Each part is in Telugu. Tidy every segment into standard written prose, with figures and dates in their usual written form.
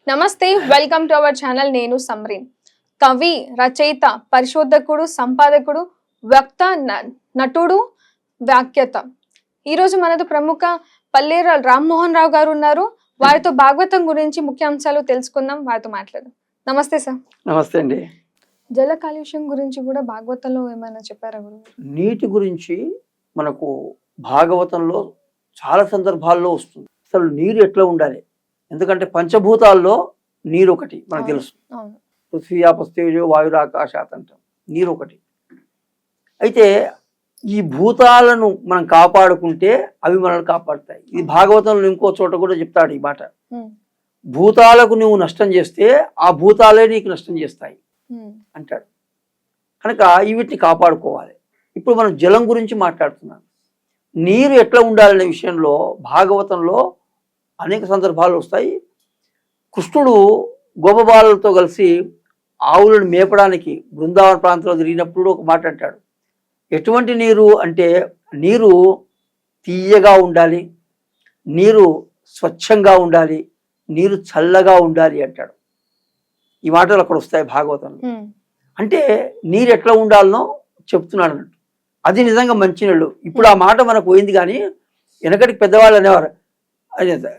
నమస్తే, వెల్కమ్ టు అవర్ ఛానల్. నేను సమ్రీన్. కవి, రచయిత, పరిశోధకుడు, సంపాదకుడు, వక్త, నటుడు, వ్యాఖ్యాత. ఈరోజు మనతో ప్రముఖ పల్లేర రామ్మోహన్ రావు గారు ఉన్నారు. వారితో భాగవతం గురించి ముఖ్యాంశాలు తెలుసుకుందాం, వారితో మాట్లాడదాం. నమస్తే సార్. నమస్తే అండి. జల కాలుష్యం గురించి కూడా భాగవతంలో ఏమైనా చెప్పారా గురువు? నీటి గురించి మనకు భాగవతంలో చాలా సందర్భాల్లో వస్తుంది. అసలు నీరు ఎట్లా ఉండాలి, ఎందుకంటే పంచభూతాల్లో నీరు ఒకటి మనకు తెలుసు. పృథ్వీ ఆపస్తేజో వాయురాకాశాత్ అంటాం, నీరు ఒకటి. అయితే ఈ భూతాలను మనం కాపాడుకుంటే అవి మనల్ని కాపాడుతాయి. ఇది భాగవతంలో ఇంకో చోట కూడా చెప్తాడు ఈ మాట. భూతాలకు నువ్వు నష్టం చేస్తే ఆ భూతాలే నీకు నష్టం చేస్తాయి అంటాడు. కనుక వీటిని కాపాడుకోవాలి. ఇప్పుడు మనం జలం గురించి మాట్లాడుతున్నాం. నీరు ఎట్లా ఉండాలనే విషయంలో భాగవతంలో అనేక సందర్భాలు వస్తాయి. కృష్ణుడు గోపబాలతో కలిసి ఆవులను మేపడానికి బృందావన ప్రాంతంలో తిరిగినప్పుడు ఒక మాట అంటాడు. ఎటువంటి నీరు అంటే నీరు తీయగా ఉండాలి, నీరు స్వచ్ఛంగా ఉండాలి, నీరు చల్లగా ఉండాలి అంటాడు. ఈ మాటలు అక్కడ వస్తాయి భాగవతంలో. అంటే నీరు ఎట్లా ఉండాలనో చెప్తున్నాడు అన్నట్టు. అది నిజంగా మంచినీళ్ళు. ఇప్పుడు ఆ మాట మనకు పోయింది, కానీ వెనకటికి పెద్దవాళ్ళు అనేవారు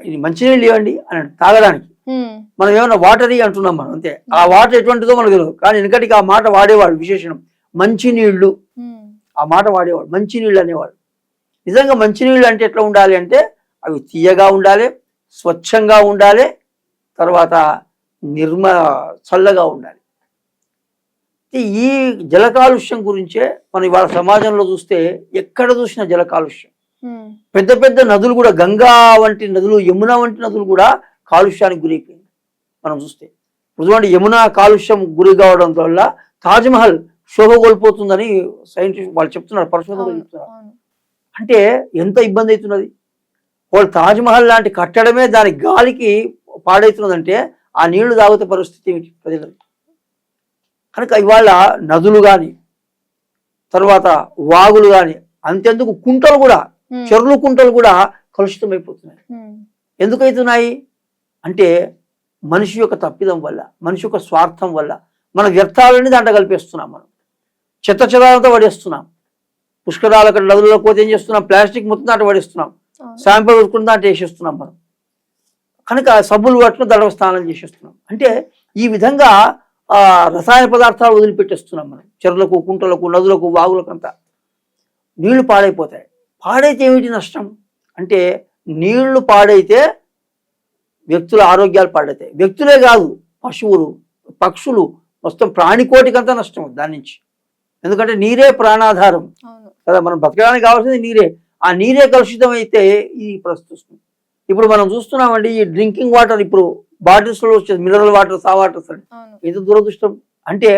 ఇది మంచినీళ్ళు ఇవ్వండి అని తాగడానికి. మనం ఏమన్నా వాటర్ అంటున్నాం మనం, అంతే. ఆ వాటర్ ఎటువంటిదో మనకు తెలియదు, కానీ వెనకటికి ఆ మాట వాడేవాడు. విశేషణం మంచినీళ్ళు, ఆ మాట వాడేవాడు, మంచినీళ్ళు అనేవాడు. నిజంగా మంచినీళ్ళు అంటే ఎట్లా ఉండాలి అంటే అవి తీయగా ఉండాలి, స్వచ్ఛంగా ఉండాలి, తర్వాత చల్లగా ఉండాలి. ఈ జల కాలుష్యం గురించే మనం ఇవాళ సమాజంలో చూస్తే ఎక్కడ చూసినా జల కాలుష్యం. పెద్ద పెద్ద నదులు కూడా, గంగా వంటి నదులు, యమున వంటి నదులు కూడా కాలుష్యానికి గురైపోయింది. మనం చూస్తే చూడండి, యమున కాలుష్యం గురి కావడం వల్ల తాజ్మహల్ శోభ కోల్పోతుందని సైంటిస్ట్ వాళ్ళు చెప్తున్నారు, పరిశోధకులు చెప్తున్నారు. అంటే ఎంత ఇబ్బంది అవుతున్నది. వాళ్ళు తాజ్మహల్ లాంటి కట్టడమే దాని గాలికి పాడవుతున్నదంటే ఆ నీళ్లు తాగుతే పరిస్థితి ఏమిటి ప్రజలకు? కనుక ఇవాళ నదులు కానీ, తర్వాత వాగులు కానీ, అంతెందుకు కుంటలు కూడా, చెరువులు కుంటలు కూడా కలుషితం అయిపోతున్నాయి. ఎందుకు అవుతున్నాయి అంటే మనిషి యొక్క తప్పిదం వల్ల, మనిషి యొక్క స్వార్థం వల్ల మన వ్యర్థాలని దాంట్లో కలిపేస్తున్నాం. మనం చెత్త చెదారంతో పడేస్తున్నాం. పుష్కరాలు అక్కడ నదులలో పోతే ఏం చేస్తున్నాం, ప్లాస్టిక్ మొత్తం దాంట్లో పడేస్తున్నాం, శాంపుల్ పెట్టుకుని దాంట్లో వేసేస్తున్నాం మనం. కనుక సబ్బులు పట్టుకుని దడవ స్నానం చేసేస్తున్నాం. అంటే ఈ విధంగా రసాయన పదార్థాలు వదిలిపెట్టేస్తున్నాం మనం. చెరువులకు, కుంటలకు, నదులకు, వాగులకు అంతా నీళ్లు పాడైపోతాయి. పాడైతే ఏమిటి నష్టం అంటే, నీళ్లు పాడైతే వ్యక్తుల ఆరోగ్యాలు పాడైతాయి. వ్యక్తులే కాదు, పశువులు, పక్షులు, మొత్తం ప్రాణికోటికంతా నష్టం దాని నుంచి. ఎందుకంటే నీరే ప్రాణాధారం కదా, మనం బతకడానికి కావాల్సింది నీరే. ఆ నీరే కలుషితం అయితే ఈ పరిస్థితి. ఇప్పుడు మనం చూస్తున్నామండి, ఈ డ్రింకింగ్ వాటర్ ఇప్పుడు బాటిల్స్ లో వచ్చేది మినరల్ వాటర్, సా వాటర్స్ అని. ఎంత దురదృష్టం అంటే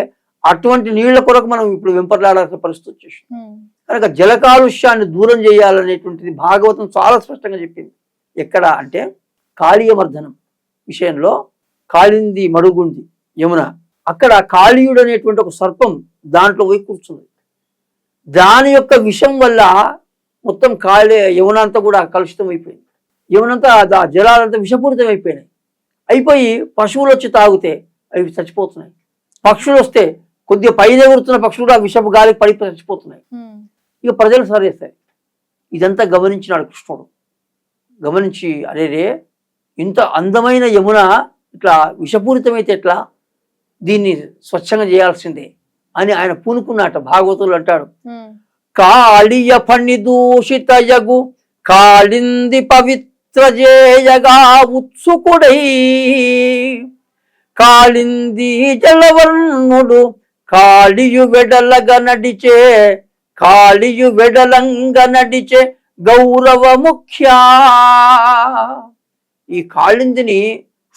అటువంటి నీళ్ల కొరకు మనం ఇప్పుడు వెంపర్లాడాల్సిన పరిస్థితి వచ్చేసి. కనుక జల కాలుష్యాన్ని దూరం చేయాలనేటువంటిది భాగవతం చాలా స్పష్టంగా చెప్పింది. ఎక్కడ అంటే కాళీయమర్దనం విషయంలో, కాళింది మడుగుంది యమున, అక్కడ కాళీయుడు అనేటువంటి ఒక సర్పం దాంట్లో పోయి కూర్చుంది. దాని యొక్క విషం వల్ల మొత్తం యమున అంతా కూడా కలుషితం అయిపోయింది. యమునంతా జలాలంతా విషపూరితం అయిపోయినాయి. అయిపోయి పశువులు వచ్చి తాగితే అవి చచ్చిపోతున్నాయి. పక్షులు వస్తే కొద్దిగా పైన ఎగురుతున్న పక్షులు కూడా విషపు గాలికి పడి చచ్చిపోతున్నాయి. ఇక ప్రజలు సరేస్తాయి. ఇదంతా గమనించినాడు కృష్ణుడు. గమనించి అరేరే, ఇంత అందమైన యమున ఇట్లా విషపూరితమైతే ఎట్లా, దీన్ని స్వచ్ఛంగా చేయాల్సిందే అని ఆయన పూనుకున్నట. భాగవతులు అంటాడు, కాళియ ఫణి దూషిత యగు కాళింది పవిత్రజేయగా ఉత్సుకుడై, కాళింది జలవర్ణుడు కాళియు వెడలగా నడిచే, కాళియు వెడలంగా నడిచే గౌరవ ముఖ్య. ఈ కాళిందిని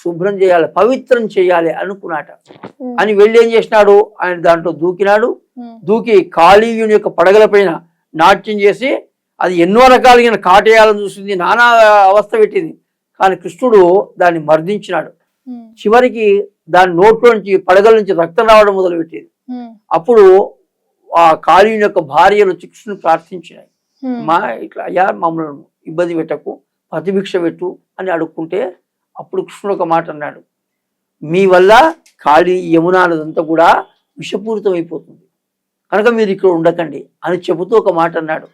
శుభ్రం చేయాలి, పవిత్రం చేయాలి అనుకున్నాట. అని వెళ్ళి ఏం చేసినాడు, ఆయన దాంట్లో దూకినాడు. దూకి కాళీయుని యొక్క పడగల పైన నాట్యం చేసి అది ఎన్నో రకాలైన కాటేయాలని చూసింది, నానా అవస్థ పెట్టింది. కానీ కృష్ణుడు దాన్ని మర్దించినాడు. చివరికి దాని నోట్లో నుంచి, పడగల నుంచి రక్తం రావడం మొదలుపెట్టేది. అప్పుడు ఆ కాళీయుని యొక్క భార్యలు వచ్చి కృష్ణుని ప్రార్థించినాయి, మా ఇట్లా అయ్యా మమ్మల్ని ఇబ్బంది పెట్టకు, ప్రతిభిక్ష పెట్టు అని అడుక్కుంటే అప్పుడు కృష్ణుడు ఒక మాట అన్నాడు, మీ వల్ల ఖాళీ యమునా నదంతా కూడా విషపూరితం అయిపోతుంది, కనుక మీరు ఇక్కడ ఉండకండి అని చెబుతూ ఒక మాట అన్నాడు.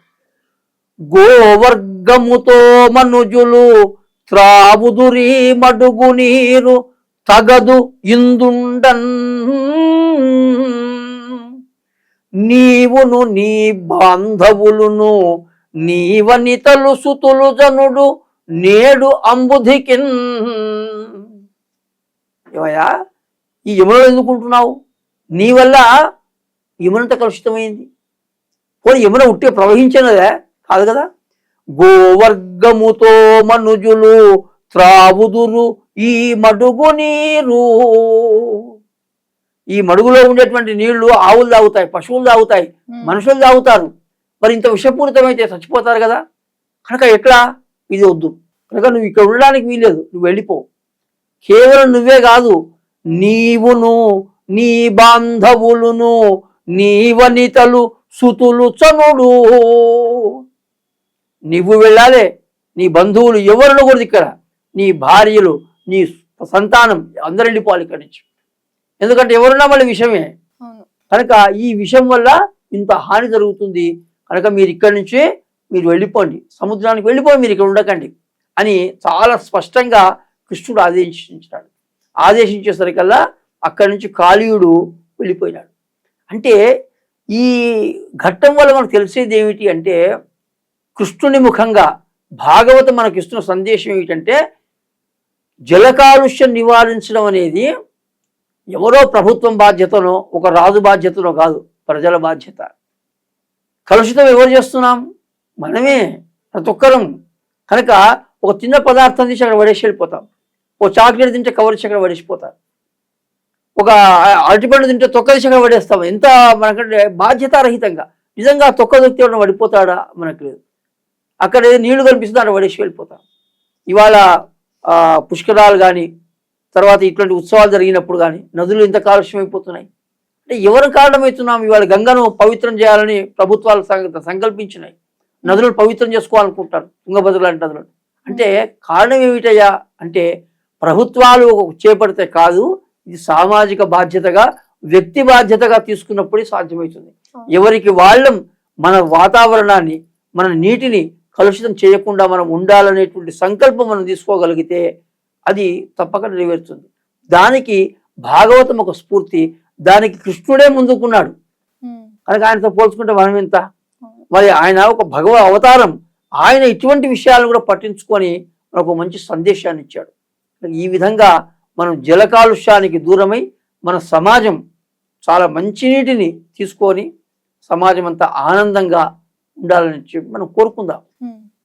గోవర్గముతో మనుజులు త్రావుదురి మడుగు నీరు తగదు ఇందుండన్, నీవును నీ బాంధవులును నీవని తలుసుతులు జనుడు నేడు అంబుధికిన్. ఏమయ్యా ఈ యమునలో ఎందుకుంటున్నావు? నీ వల్ల యమునంత కలుషితమైంది. పోనీ యమున ఉట్టే ప్రవహించినదే కాదు కదా. గోవర్గముతో మనుజులు త్రావుదురు ఈ మడుగు నీరు, ఈ మడుగులో ఉండేటువంటి నీళ్లు ఆవులు తాగుతాయి, పశువులు తాగుతాయి, మనుషులు తాగుతారు. మరి ఇంత విషపూరితమైతే చచ్చిపోతారు కదా. కనుక ఎట్లా? ఇది వద్దు, కనుక నువ్వు ఇక్కడ ఉండడానికి వీలేదు, నువ్వు వెళ్ళిపో. కేవలం నువ్వే కాదు, నీవును నీ బాంధవులును నీవనితలు సుతులు చనుడు. నువ్వు వెళ్ళాలి, నీ బంధువులు ఎవరు కూడా ఇక్కడ, నీ భార్యలు, నీ సంతానం అందరు వెళ్ళిపోవాలి ఇక్కడి నుంచి. ఎందుకంటే ఎవరున్నా మళ్ళీ విషమే. కనుక ఈ విషయం వల్ల ఇంత హాని జరుగుతుంది, కనుక మీరు ఇక్కడి నుంచి మీరు వెళ్ళిపోండి, సముద్రానికి వెళ్ళిపోయి, మీరు ఇక్కడ ఉండకండి అని చాలా స్పష్టంగా కృష్ణుడు ఆదేశించాడు. ఆదేశించేసరికల్లా అక్కడి నుంచి కాళీయుడు వెళ్ళిపోయినాడు. అంటే ఈ ఘట్టం వల్ల మనకు తెలిసేది ఏమిటి అంటే, కృష్ణుని ముఖంగా భాగవతం మనకి ఇస్తున్న సందేశం ఏమిటంటే, జల కాలుష్యం నివారించడం అనేది ఎవరో ప్రభుత్వం బాధ్యతనో ఒక రాజు బాధ్యతనో కాదు, ప్రజల బాధ్యత. కలుషితం ఎవరు చేస్తున్నాం? మనమే, ప్రతి ఒక్కరం. కనుక ఒక చిన్న పదార్థం తీసి అక్కడ పడేసి వెళ్ళిపోతాం, ఓ చాక్లెట్ తింటే కవర్ చేసి అక్కడ పడేసిపోతాం, ఒక అరటిపండు తింటే తొక్క తీసి అక్కడ పడేస్తాం. ఎంత మనకంటే బాధ్యతారహితంగా. నిజంగా తొక్క దొక్కితే ఎవరైనా పడిపోతాడా? మనకు లేదు. అక్కడ ఏదో నీళ్లు కనిపిస్తుంది, అక్కడ పడేసి వెళ్ళిపోతాం. ఇవాళ పుష్కరాలు కానీ, తర్వాత ఇటువంటి ఉత్సవాలు జరిగినప్పుడు కానీ నదులు ఇంత కాలుష్యం అయిపోతున్నాయి అంటే ఎవరు కారణమవుతున్నాం? ఇవాళ గంగను పవిత్రం చేయాలని ప్రభుత్వాలు సంకల్పించినాయి, నదులను పవిత్రం చేసుకోవాలనుకుంటారు, తుంగభద్ర లాంటి నదులను. అంటే కారణం ఏమిటయ్యా అంటే, ప్రభుత్వాలు చేపడితే కాదు, ఇది సామాజిక బాధ్యతగా, వ్యక్తి బాధ్యతగా తీసుకున్నప్పుడే సాధ్యమవుతుంది. ఎవరికి వాళ్ళం మన వాతావరణాన్ని, మన నీటిని కలుషితం చేయకుండా మనం ఉండాలనేటువంటి సంకల్పం మనం తీసుకోగలిగితే అది తప్పక నెరవేరుతుంది. దానికి భాగవతం ఒక స్ఫూర్తి, దానికి కృష్ణుడే ముందుకున్నాడు. కనుక ఆయనతో పోల్చుకుంటే మనం ఎంత? మరి ఆయన ఒక భగవ అవతారం, ఆయన ఇటువంటి విషయాలను కూడా పట్టించుకొని మనకు మంచి సందేశాన్ని ఇచ్చాడు. ఈ విధంగా మనం జల కాలుష్యానికి దూరమై మన సమాజం చాలా మంచినీటిని తీసుకొని సమాజం అంతా ఆనందంగా ఉండాలని చెప్పి మనం కోరుకుందాం.